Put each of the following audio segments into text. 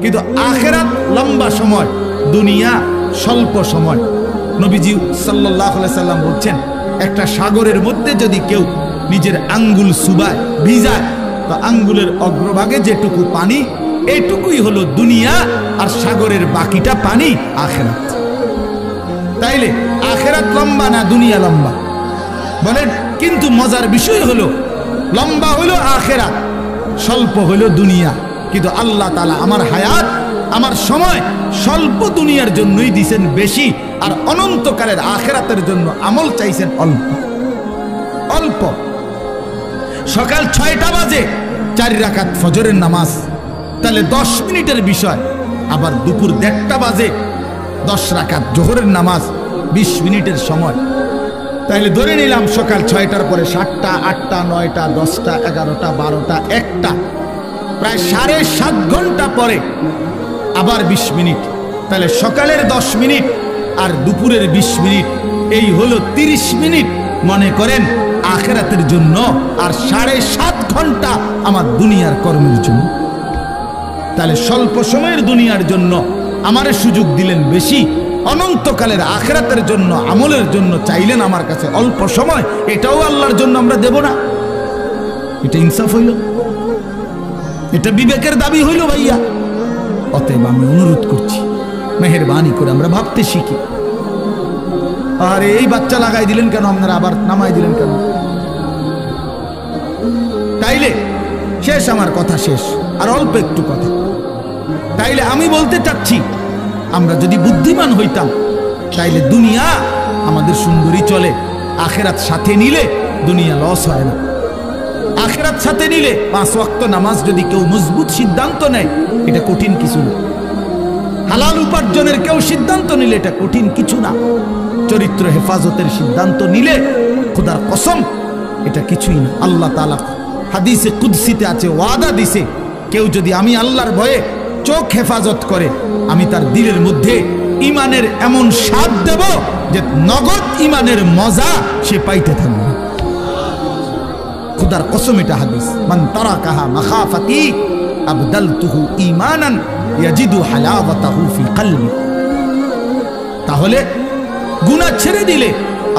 কিন্তু আখিরাত লম্বা সময়, দুনিয়া স্বল্প সময়। নবীজি সাল্লাল্লাহু আলাইহি সাল্লাম বলছেন, একটা সাগরের মধ্যে যদি কেউ নিজের আঙ্গুল চুবায়, ভিজায়, তো আঙ্গুলের অগ্রভাগে যেটুকু পানি, এইটুকুই হলো দুনিয়া, আর সাগরের বাকিটা পানি আখিরাত। তাইলে আখিরাত লম্বা না দুনিয়া লম্বা বলেন? কিন্তু মজার বিষয় হলো, লম্বা হলো আখিরাত, স্বল্প হলো দুনিয়া। কিন্তু আল্লাহ তাআলা আমার হায়াত, আমার সময় স্বল্প দুনিয়ার জন্যই দিয়েছেন বেশি, আর অনন্তকালের আখিরাতের জন্য আমল চাইছেন অল্প অল্প। সকাল 6টা বাজে 4 রাকাত ফজরের নামাজ, তাহলে 10 মিনিটের বিষয়। আবার দুপুর 1:30 বাজে 10 রাকাত জোহরের নামাজ, 20 মিনিটের সময়। তাহলে ধরে নিলাম সকাল 6টার পরে 7টা, 8টা, 9টা, 10টা, 11টা, 12টা, 1টা, প্রায় 7.5 ঘন্টা পরে আবার 20 মিনিট। তাহলে সকালের 10 মিনিট আর দুপুরের 20 মিনিট, এই হলো 30 মিনিট মনে করেন আখিরাতের জন্য, আর 7.5 ঘন্টা আমার দুনিয়ার কর্মের জন্য। তাহলে স্বল্প সময়ের দুনিয়ার জন্য আমারে সুযোগ দিলেন বেশি, অনন্তকালের আখিরাতের জন্য আমলের জন্য চাইলেন আমার কাছে অল্প সময়। এটাও আল্লাহর জন্য আমরা দেব না? এটা ইনসাফ হইল? এটা বিবেকের দাবি হইল ভাইয়া? অতএব আমি অনুরোধ করছি, মেহেরবানি করে আমরা ভাবতে শিখি। আরে এই বাচ্চা লাগাই দিলেন কেন আপনারা, আবার নামাই দিলেন কেন? তাইলে শেষ, আমার কথা শেষ, আর অল্প একটু কথা। তাইলে আমি বলতে চাচ্ছি, আমরা যদি বুদ্ধিমান হইতাম, তাইলে দুনিয়া আমাদের সুন্দরী চলে। আখিরাত সাথে নিলে দুনিয়া লস হয় না। আখিরাত সাথে নিলে 5 ওয়াক্ত নামাজ যদি কেউ মজবুত সিদ্ধান্ত নেয়, এটা কঠিন কিছু না। হালাল উপার্জনের কেউ সিদ্ধান্ত নিলে এটা কঠিন কিছু না। চরিত্র হেফাজতের সিদ্ধান্ত নিলে খোদার কসম এটা কিছুই না। আল্লাহ তাআলা হাদিসে কুদসিতে আছে, ওয়াদা দিছে, কেউ যদি আমি আল্লাহর ভয়ে চোখ হেফাজত করে, আমি তার দিলের মধ্যে ইমানের এমন স্বাদ দেব যে নগদ ইমানের মজা সে পাইতে থাকবে। খোদার কসম এটা হাদিস। মান তারাকাহা মাখাফাতি আবদালতুহু ঈমানান ইয়াজিদু হালাওয়াতাহু ফি কলবি। তাহলে গুনাহ ছেড়ে দিলে,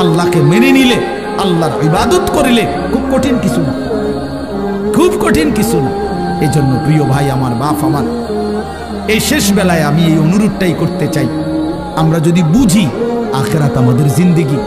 আল্লাহকে মেনে নিলে, আল্লাহর ইবাদত করিলে খুব কঠিন কিছু না, খুব কঠিন কিছু না। এই জন্য প্রিয় ভাই আমার, বাপ আমার, এই শেষ বেলায় আমি এই অনুরোধটাই করতে চাই, আমরা যদি বুঝি আখিরাত আমাদের জিন্দেগি,